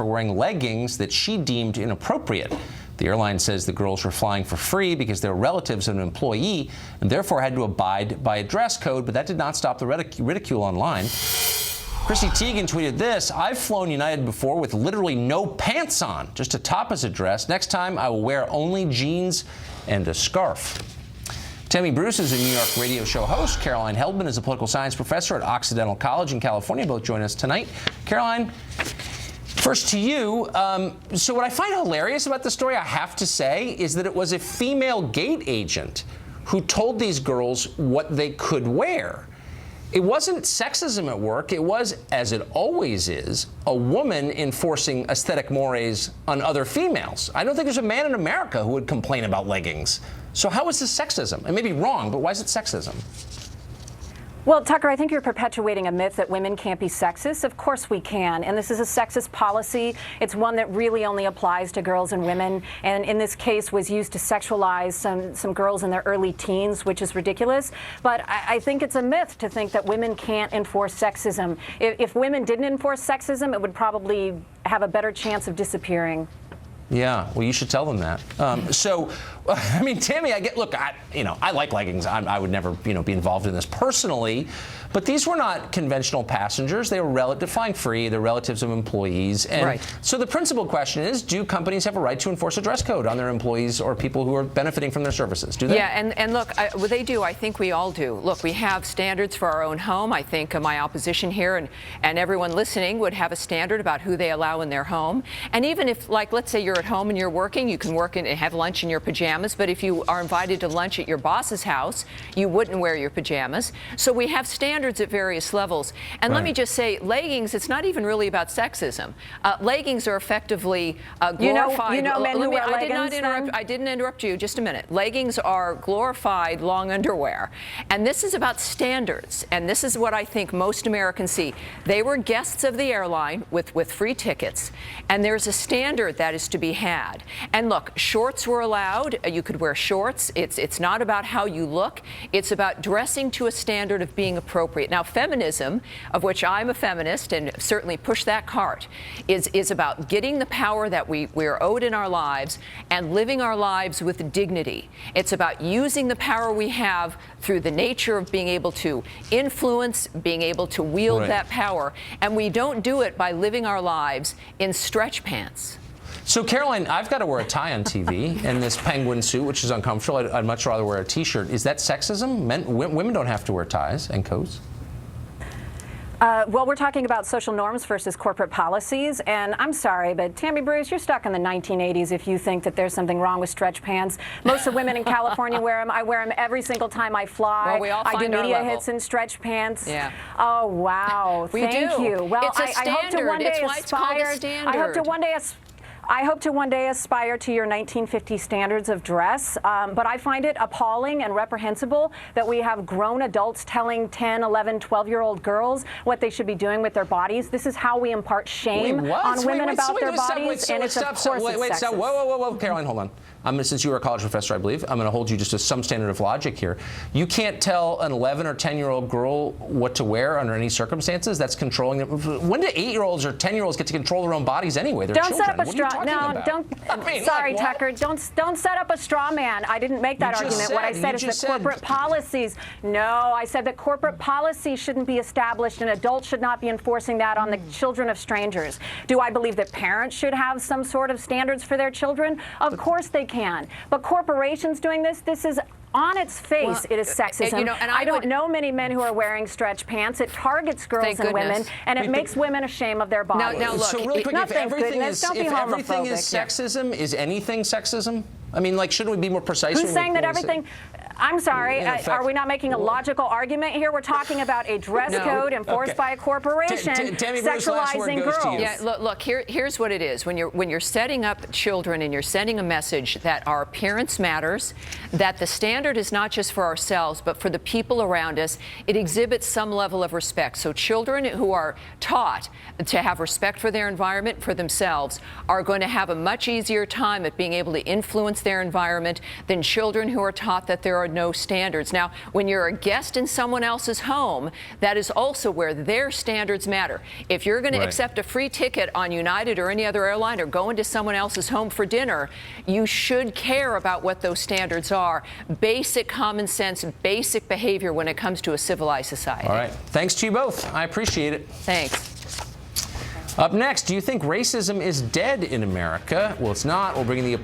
for wearing leggings that she deemed inappropriate. The airline says the girls were flying for free because they were relatives of an employee and therefore had to abide by a dress code, but that did not stop the ridicule online. Chrissy Teigen tweeted this: "I've flown United before with literally no pants on, just a top as a dress. Next time I will wear only jeans and a scarf." Tammy Bruce is a New York radio show host. Caroline Heldman is a political science professor at Occidental College in California. Both join us tonight. Caroline, first to you. So what I find hilarious about the story, I have to say, is that it was a female gate agent who told these girls what they could wear. It wasn't sexism at work. It was, as it always is, a woman enforcing aesthetic mores on other females. I don't think there's a man in America who would complain about leggings. So how is this sexism? It may be wrong, but why is it sexism? Well, Tucker, I think you're perpetuating a myth that women can't be sexist. Of course we can. And this is a sexist policy. It's one that really only applies to girls and women. And in this case was used to sexualize some girls in their early teens, which is ridiculous. But I think it's a myth to think that women can't enforce sexism. If women didn't enforce sexism, it would probably have a better chance of disappearing. Yeah, well, you should tell them that. So, I mean, Tammy, I like leggings. I would never, be involved in this personally, but these were not conventional passengers. They were flying free. They're relatives of employees. And right. So the principal question is, do companies have a right to enforce a dress code on their employees or people who are benefiting from their services? Do they? Yeah, and look, well, they do. I think we all do. Look, we have standards for our own home. I think my opposition here and everyone listening would have a standard about who they allow in their home. And even if, like, let's say you're at home and you're working, you can work and have lunch in your pajamas. But if you are invited to lunch at your boss's house, you wouldn't wear your pajamas. So we have standards at various levels. And let me just say, leggings, it's not even really about sexism. Leggings are effectively glorified. You know men who wear leggings? I didn't interrupt you. Just a minute. Leggings are glorified long underwear. And this is about standards. And this is what I think most Americans see. They were guests of the airline with free tickets. And there's a standard that is to be had. And look, shorts were allowed. You could wear shorts. It's not about how you look. It's about dressing to a standard of being appropriate. Now, feminism, of which I'm a feminist and certainly push that cart, is about getting the power that we're owed in our lives and living our lives with dignity. It's about using the power we have through the nature of being able to influence, being able to wield that power. And we don't do it by living our lives in stretch pants. So, Caroline, I've got to wear a tie on TV and this penguin suit, which is uncomfortable. I'd much rather wear a T-shirt. Is that sexism? Women don't have to wear ties and coats. Well, we're talking about social norms versus corporate policies, and I'm sorry, but Tammy Bruce, you're stuck in the 1980s if you think that there's something wrong with stretch pants. Most of the women in California wear them. I wear them every single time I fly. Well, we all I do find our media level. hits in stretch pants. Yeah. Oh, wow. Thank you. Well, It's a I hope to one day It's why it's called a standard. I hope to one day aspire to your 1950 standards of dress, but I find it appalling and reprehensible that we have grown adults telling 10, 11, 12-year-old girls what they should be doing with their bodies. This is how we impart shame on women about their bodies, and it's of course it's sexist. Whoa, Caroline, hold on. Since you were a college professor, I believe, I'm going to hold you just to some standard of logic here. You can't tell an 11 or 10-year-old girl what to wear under any circumstances. That's controlling them. When do 8-year-olds or 10-year-olds get to control their own bodies anyway? They're children. Set up a straw. No, don't. Sorry, Tucker. Don't set up a straw man. I didn't make that argument. What I said is that corporate policies. No, I said that corporate policies shouldn't be established, and adults should not be enforcing that on the children of strangers. Do I believe that parents should have some sort of standards for their children? Of course they can. But corporations doing this is on its face, it is sexism. And I don't know many men who are wearing stretch pants. It targets girls and women, and it makes women ashamed of their bodies. Now look, so really quick, if everything is sexism, is anything sexism? I mean, like, shouldn't we be more precise? Who's saying that everything? I'm sorry. Are we not making a logical argument here? We're talking about a dress code enforced by a corporation sexualizing girls. Yeah, look. Here's what it is. When you're setting up children and you're sending a message that our appearance matters, that the standard is not just for ourselves but for the people around us, it exhibits some level of respect. So children who are taught to have respect for their environment, for themselves, are going to have a much easier time at being able to influence their environment than children who are taught that there are no standards. Now, when you're a guest in someone else's home, that is also where their standards matter. If you're going to accept a free ticket on United or any other airline or go into someone else's home for dinner, you should care about what those standards are. Basic common sense, basic behavior when it comes to a civilized society. All right. Thanks to you both. I appreciate it. Thanks. Up next, do you think racism is dead in America? Well, it's not. We'll bring in the